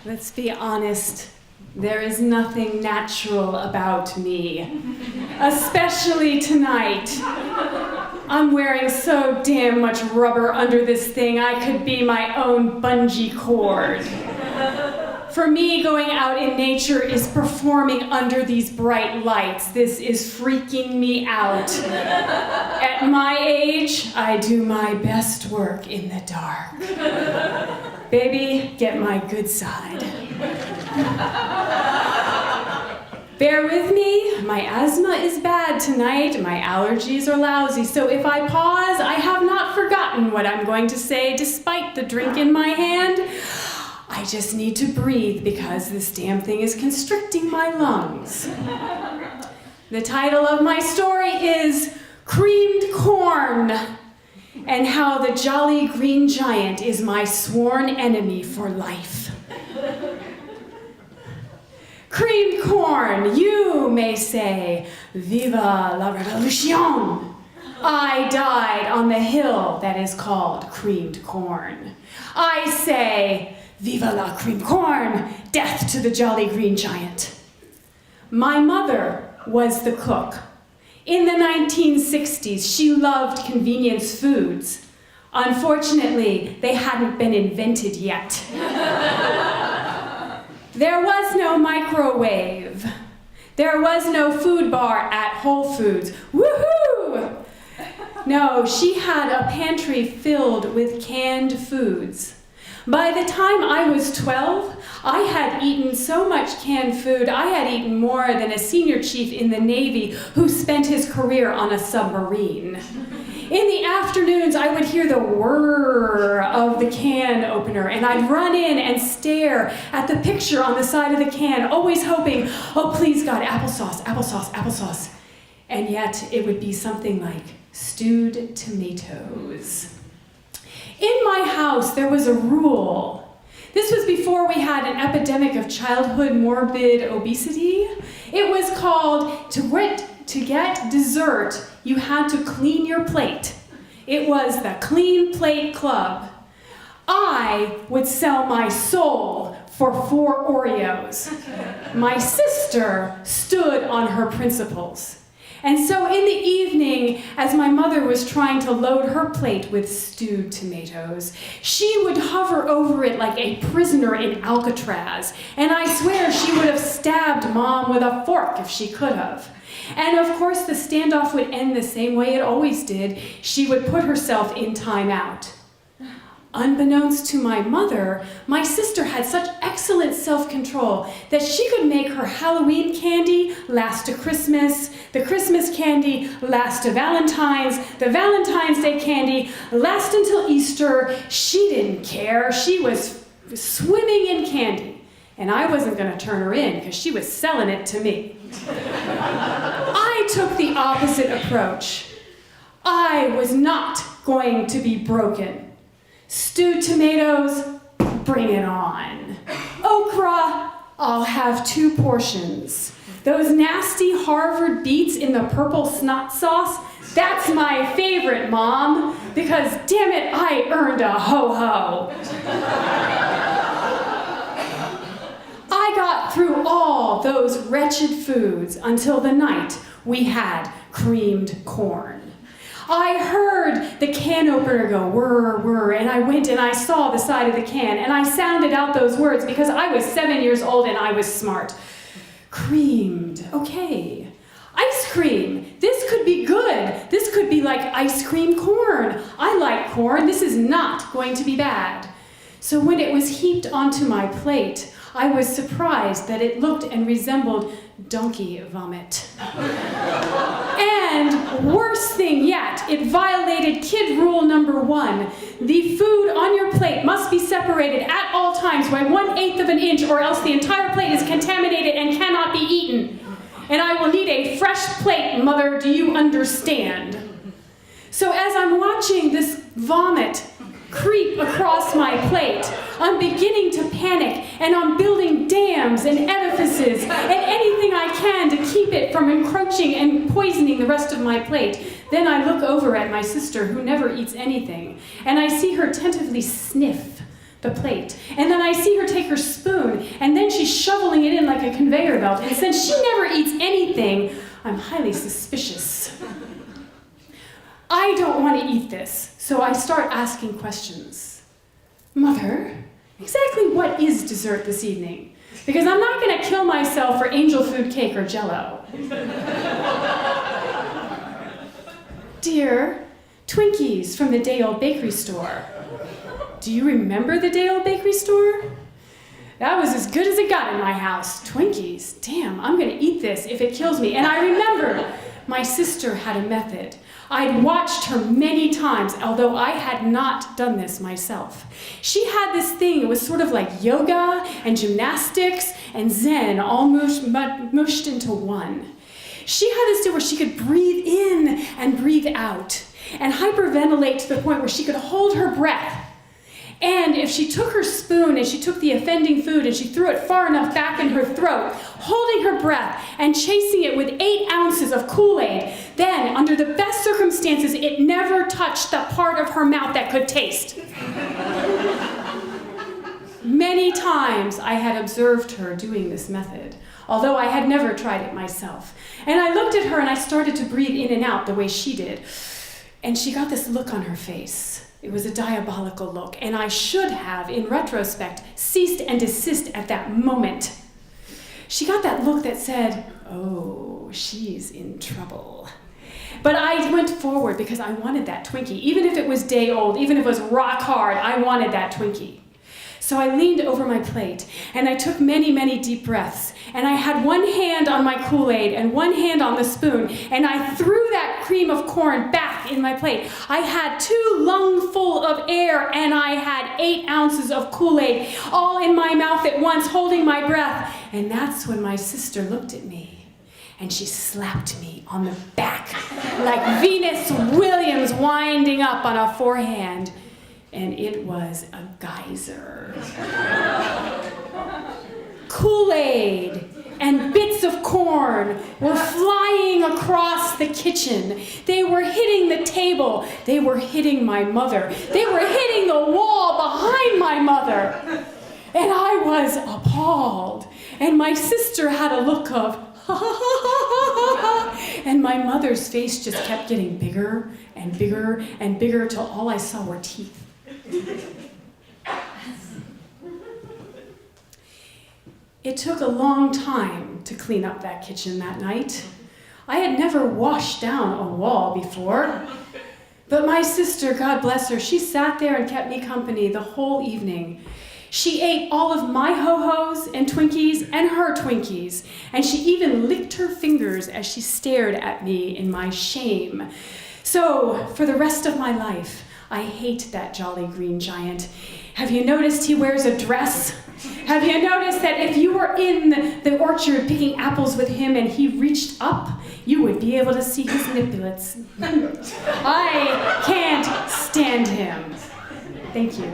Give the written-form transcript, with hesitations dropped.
Let's be honest, there is nothing natural about me, especially tonight. I'm wearing so damn much rubber under this thing, I could be my own bungee cord. For me, going out in nature is performing under these bright lights. This is freaking me out. At my age, I do my best work in the dark. Baby, get my good side. Bear with me, my asthma is bad tonight, my allergies are lousy, so if I pause, I have not forgotten what I'm going to say despite the drink in my hand. I just need to breathe because this damn thing is constricting my lungs. The title of my story is Creamed Corn, and how the jolly green giant is my sworn enemy for life. Creamed corn, you may say, Viva la Revolution. I died on the hill that is called creamed corn. I say, Viva la creamed corn, death to the jolly green giant. My mother was the cook. In the 1960s, she loved convenience foods. Unfortunately, they hadn't been invented yet. There was no microwave. There was no food bar at Whole Foods. Woohoo! No, she had a pantry filled with canned foods. By the time I was 12, I had eaten so much canned food, I had eaten more than a senior chief in the Navy who spent his career on a submarine. In the afternoons, I would hear the whir of the can opener, and I'd run in and stare at the picture on the side of the can, always hoping, oh, please God, applesauce, applesauce, applesauce. And yet, it would be something like stewed tomatoes. In my house, there was a rule. This was before we had an epidemic of childhood morbid obesity. It was called, to get dessert, you had to clean your plate. It was the Clean Plate Club. I would sell my soul for 4 Oreos. My sister stood on her principles. And so in the evening, as my mother was trying to load her plate with stewed tomatoes, she would hover over it like a prisoner in Alcatraz. And I swear she would have stabbed Mom with a fork if she could have. And of course, the standoff would end the same way it always did. She would put herself in timeout. Unbeknownst to my mother, my sister had such excellent self-control that she could make her Halloween candy last to Christmas, the Christmas candy last to Valentine's, the Valentine's Day candy last until Easter. She didn't care. She was swimming in candy. And I wasn't going to turn her in because she was selling it to me. I took the opposite approach. I was not going to be broken. Stewed tomatoes, bring it on. Okra, I'll have 2 portions. Those nasty Harvard beets in the purple snot sauce, that's my favorite, Mom, because damn it, I earned a ho-ho. I got through all those wretched foods until the night we had creamed corn. I heard the can opener go whir, whir, and I went and I saw the side of the can, and I sounded out those words because I was 7 years old and I was smart. Creamed, okay. Ice cream, this could be good. This could be like ice cream corn. I like corn, this is not going to be bad. So when it was heaped onto my plate, I was surprised that it looked and resembled donkey vomit. And worst thing yet, it violated kid rule number 1. The food on your plate must be separated at all times by 1/8 of an inch, or else the entire plate is contaminated and cannot be eaten. And I will need a fresh plate, Mother, do you understand? So as I'm watching this vomit creep across my plate, I'm beginning to panic, and I'm building dams and edifices and anything I can to keep it from encroaching and poisoning the rest of my plate. Then I look over at my sister, who never eats anything, and I see her tentatively sniff the plate. And then I see her take her spoon like a conveyor belt, and since she never eats anything, I'm highly suspicious. I don't want to eat this, so I start asking questions. Mother, exactly what is dessert this evening? Because I'm not going to kill myself for angel food cake or Jell-O. Dear, Twinkies from the day-old bakery store. Do you remember the day-old bakery store? That was as good as it got in my house. Twinkies, damn, I'm gonna eat this if it kills me. And I remember my sister had a method. I'd watched her many times, although I had not done this myself. She had this thing, it was sort of like yoga and gymnastics and Zen all mushed into one. She had this thing where she could breathe in and breathe out and hyperventilate to the point where she could hold her breath. And if she took her spoon and she took the offending food and she threw it far enough back in her throat, holding her breath and chasing it with 8 ounces of Kool-Aid, then, under the best circumstances, it never touched the part of her mouth that could taste. Many times I had observed her doing this method, although I had never tried it myself. And I looked at her and I started to breathe in and out the way she did. And she got this look on her face. It was a diabolical look, and I should have, in retrospect, ceased and desist at that moment. She got that look that said, oh, she's in trouble. But I went forward because I wanted that Twinkie. Even if it was day old, even if it was rock hard, I wanted that Twinkie. So I leaned over my plate, and I took many, many deep breaths, and I had one hand on my Kool-Aid and one hand on the spoon, and I threw that cream of corn back in my plate. I had 2 lungs full of air, and I had 8 ounces of Kool-Aid all in my mouth at once, holding my breath. And that's when my sister looked at me, and she slapped me on the back like Venus Williams winding up on a forehand. And it was a geyser. Kool-Aid and bits of corn were flying across the kitchen. They were hitting the table. They were hitting my mother. They were hitting the wall behind my mother. And I was appalled. And my sister had a look of, ha ha ha ha ha, and my mother's face just kept getting bigger and bigger and bigger till all I saw were teeth. It took a long time to clean up that kitchen that night. I had never washed down a wall before. But my sister, God bless her, she sat there and kept me company the whole evening. She ate all of my Ho-Hos and Twinkies and her Twinkies, and she even licked her fingers as she stared at me in my shame. So, for the rest of my life, I hate that jolly green giant. Have you noticed he wears a dress? Have you noticed that if you were in the orchard picking apples with him and he reached up, you would be able to see his nipples? I can't stand him. Thank you.